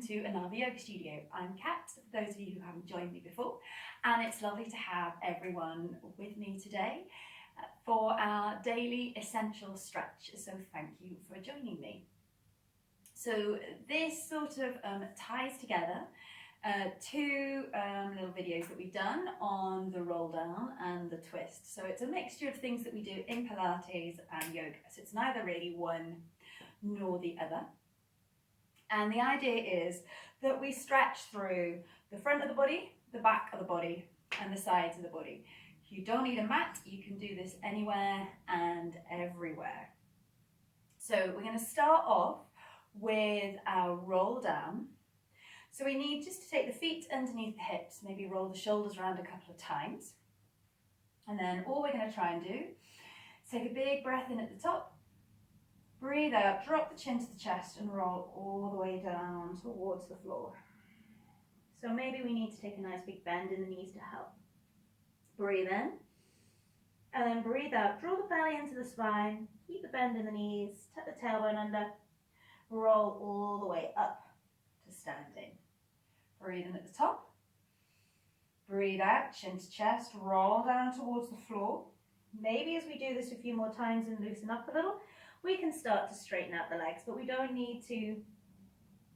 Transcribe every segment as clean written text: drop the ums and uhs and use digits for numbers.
to another yoga studio. I'm Kat, for those of you who haven't joined me before, and it's lovely to have everyone with me today for our daily essential stretch, so thank you for joining me. So this sort of ties together two little videos that we've done on the roll down and the twist. So it's a mixture of things that we do in Pilates and yoga, so it's neither really one nor the other. And the idea is that we stretch through the front of the body, the back of the body, and the sides of the body. You don't need a mat, you can do this anywhere and everywhere. So we're going to start off with our roll down. So we need just to take the feet underneath the hips, maybe roll the shoulders around a couple of times. And then all we're going to try and do is take a big breath in at the top. Breathe out, drop the chin to the chest and roll all the way down towards the floor. So maybe we need to take a nice big bend in the knees to help. Breathe in, and then breathe out. Draw the belly into the spine, keep the bend in the knees, tuck the tailbone under, roll all the way up to standing. Breathe in at the top. Breathe out, chin to chest, roll down towards the floor. Maybe as we do this a few more times and loosen up a little, we can start to straighten out the legs, but we don't need to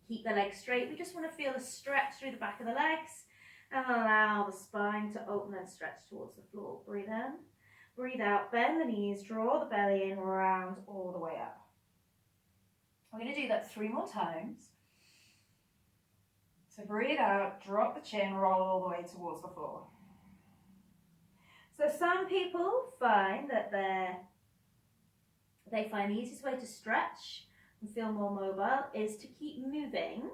keep the legs straight. We just want to feel a stretch through the back of the legs and allow the spine to open and stretch towards the floor. Breathe in, breathe out, bend the knees, draw the belly in, round all the way up. We're going to do that 3 more times. So breathe out, drop the chin, roll all the way towards the floor. So some people find that they find the easiest way to stretch and feel more mobile is to keep moving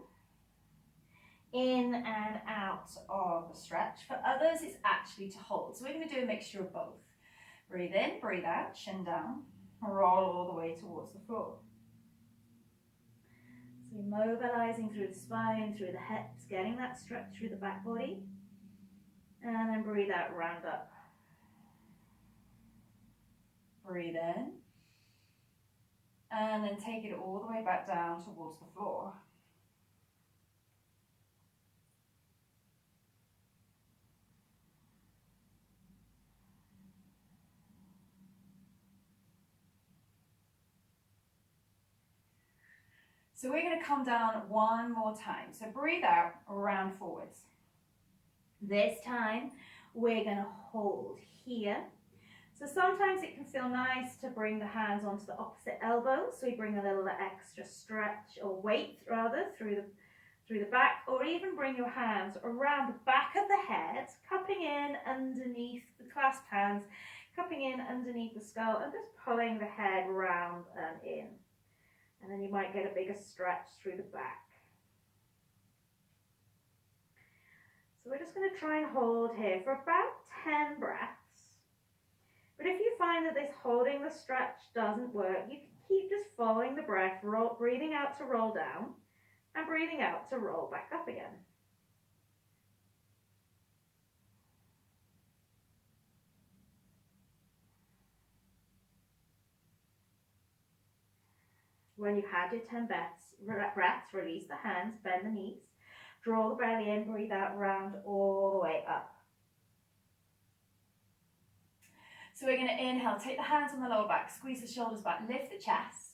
in and out of the stretch. For others, it's actually to hold. So we're going to do a mixture of both. Breathe in, breathe out, chin down, roll all the way towards the floor. So we're mobilizing through the spine, through the hips, getting that stretch through the back body. And then breathe out, round up. Breathe in. And then take it all the way back down towards the floor. So we're going to come down 1 more time. So breathe out, round forwards. This time we're going to hold here. So sometimes it can feel nice to bring the hands onto the opposite elbow. So we bring a little extra stretch or weight rather through the back, or even bring your hands around the back of the head, cupping in underneath the clasped hands, cupping in underneath the skull and just pulling the head round and in. And then you might get a bigger stretch through the back. So we're just going to try and hold here for about 10 breaths. But if you find that this holding the stretch doesn't work, you can keep just following the breath, breathing out to roll down and breathing out to roll back up again. When you've had your 10 breaths, release the hands, bend the knees, draw the belly in, breathe out, round all the way up. So we're going to inhale, take the hands on the lower back, squeeze the shoulders back, lift the chest,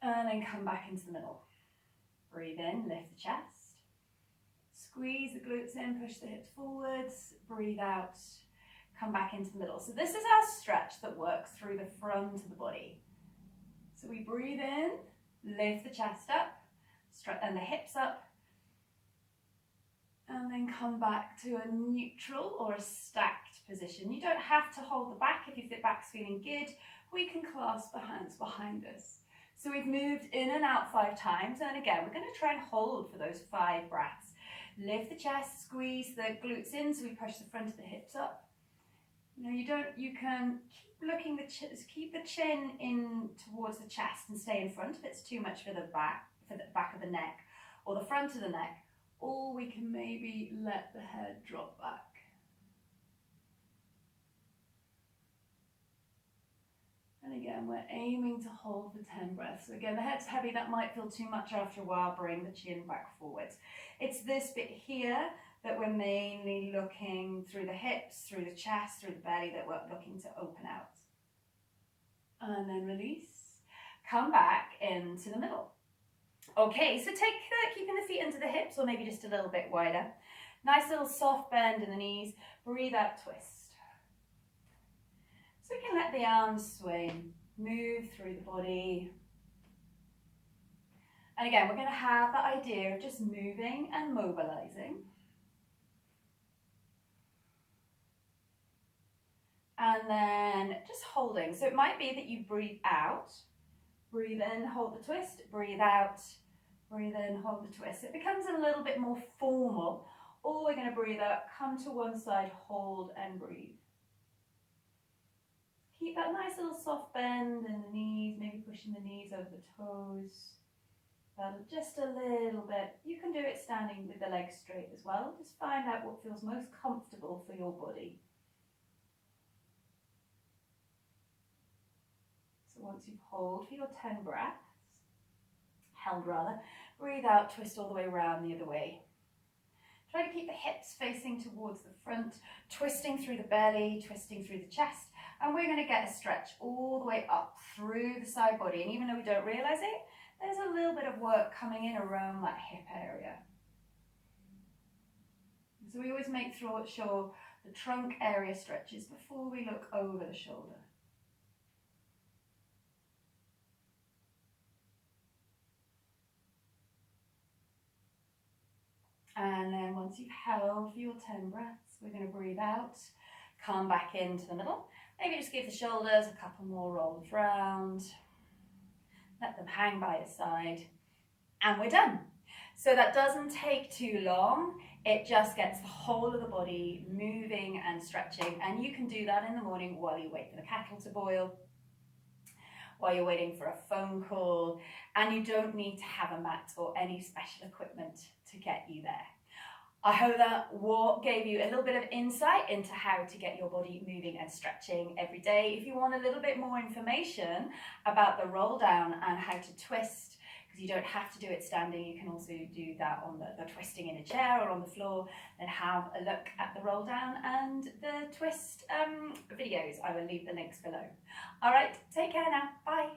and then come back into the middle. Breathe in, lift the chest, squeeze the glutes in, push the hips forwards, breathe out, come back into the middle. So this is our stretch that works through the front of the body. So we breathe in, lift the chest up, and the hips up, and then come back to a neutral or a stacked position. You don't have to hold the back if your back's feeling good. We can clasp the hands behind us. So we've moved in and out 5 times, and again, we're going to try and hold for those 5 breaths. Lift the chest, squeeze the glutes in, so we push the front of the hips up. You can keep the chin in towards the chest and stay in front if it's too much for the back of the neck or the front of the neck, or we can maybe let the head drop back. And again, we're aiming to hold for 10 breaths. So again, the head's heavy, that might feel too much after a while. Bring the chin back forwards. It's this bit here that we're mainly looking through the hips, through the chest, through the belly, that we're looking to open out. And then release. Come back into the middle. Okay, so keeping the feet into the hips, or maybe just a little bit wider. Nice little soft bend in the knees. Breathe out, twist. So we can let the arms swing, move through the body. And again, we're going to have the idea of just moving and mobilizing. And then just holding. So it might be that you breathe out, breathe in, hold the twist, breathe out, breathe in, hold the twist. It becomes a little bit more formal. Or we're going to breathe out, come to one side, hold and breathe. Keep that nice little soft bend in the knees, maybe pushing the knees over the toes. Just a little bit. You can do it standing with the legs straight as well. Just find out what feels most comfortable for your body. So once you've held for your 10 breaths, breathe out, twist all the way around the other way. Try to keep the hips facing towards the front, twisting through the belly, twisting through the chest. And we're going to get a stretch all the way up through the side body. And even though we don't realize it, there's a little bit of work coming in around that hip area. So we always make sure the trunk area stretches before we look over the shoulder. And then once you've held for your 10 breaths, we're going to breathe out, come back into the middle. Maybe just give the shoulders a couple more rolls round. Let them hang by your side. And we're done. So that doesn't take too long. It just gets the whole of the body moving and stretching. And you can do that in the morning while you wait for the kettle to boil, while you're waiting for a phone call, and you don't need to have a mat or any special equipment to get you there. I hope that gave you a little bit of insight into how to get your body moving and stretching every day. If you want a little bit more information about the roll down and how to twist, because you don't have to do it standing, you can also do that on the twisting in a chair or on the floor, and have a look at the roll down and the twist videos. I will leave the links below. All right, take care now. Bye.